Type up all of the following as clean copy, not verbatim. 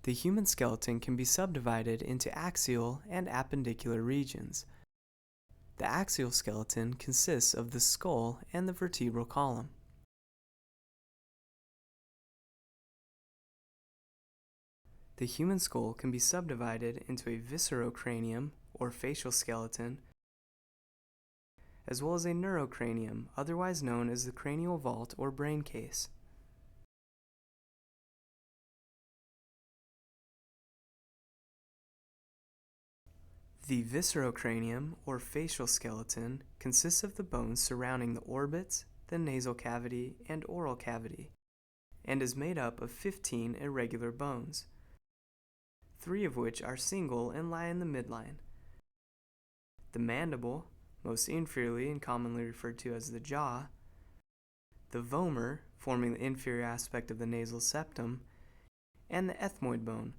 The human skeleton can be subdivided into axial and appendicular regions. The axial skeleton consists of the skull and the vertebral column. The human skull can be subdivided into a viscerocranium, or facial skeleton, as well as a neurocranium, otherwise known as the cranial vault or brain case. The viscerocranium, or facial skeleton, consists of the bones surrounding the orbits, the nasal cavity, and oral cavity, and is made up of 15 irregular bones, 3 of which are single and lie in the midline. The mandible, most inferiorly and commonly referred to as the jaw, the vomer, forming the inferior aspect of the nasal septum, and the ethmoid bone,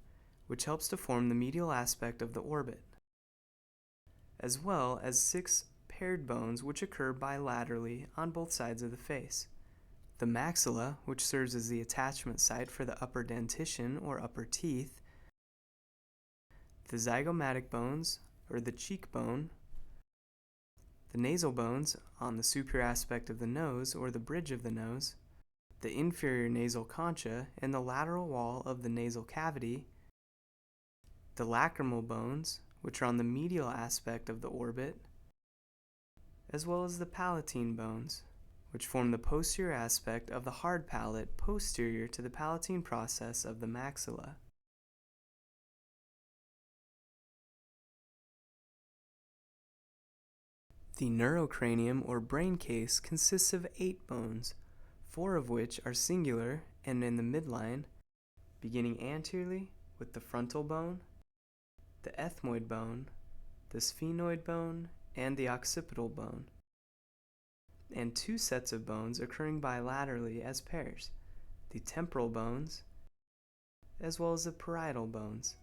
which helps to form the medial aspect of the orbit, as well as 6 paired bones which occur bilaterally on both sides of the face. The maxilla, which serves as the attachment site for the upper dentition or upper teeth, the zygomatic bones, or the cheekbone, the nasal bones on the superior aspect of the nose or the bridge of the nose, the inferior nasal concha and the lateral wall of the nasal cavity, the lacrimal bones, which are on the medial aspect of the orbit, as well as the palatine bones, which form the posterior aspect of the hard palate posterior to the palatine process of the maxilla. The neurocranium or brain case consists of 8 bones, 4 of which are singular and in the midline, beginning anteriorly with the frontal bone, the ethmoid bone, the sphenoid bone, and the occipital bone, and 2 sets of bones occurring bilaterally as pairs, the temporal bones, as well as the parietal bones.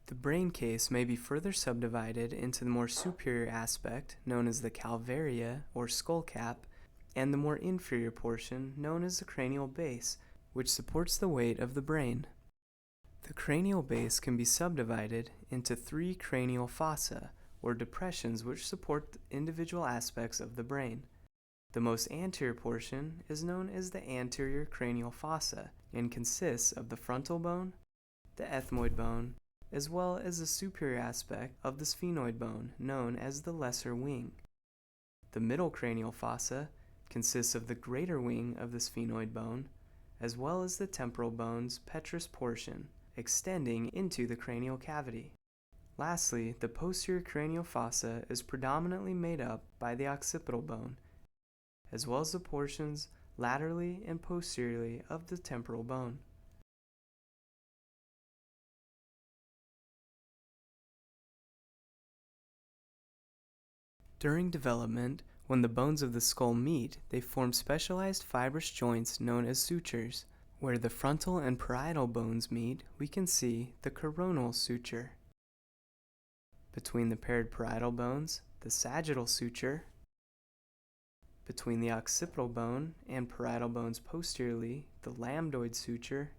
The brain case may be further subdivided into the more superior aspect, known as the calvaria or skull cap, and the more inferior portion, known as the cranial base, which supports the weight of the brain. The cranial base can be subdivided into 3 cranial fossa, or depressions which support individual aspects of the brain. The most anterior portion is known as the anterior cranial fossa and consists of the frontal bone, the ethmoid bone, as well as the superior aspect of the sphenoid bone, known as the lesser wing. The middle cranial fossa consists of the greater wing of the sphenoid bone, as well as the temporal bone's petrous portion, extending into the cranial cavity. Lastly, the posterior cranial fossa is predominantly made up by the occipital bone, as well as the portions laterally and posteriorly of the temporal bone. During development, when the bones of the skull meet, they form specialized fibrous joints known as sutures. Where the frontal and parietal bones meet, we can see the coronal suture. Between the paired parietal bones, the sagittal suture. Between the occipital bone and parietal bones posteriorly, the lambdoid suture,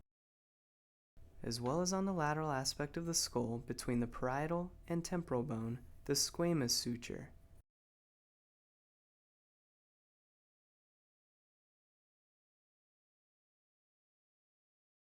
as well as on the lateral aspect of the skull between the parietal and temporal bone, the squamous suture.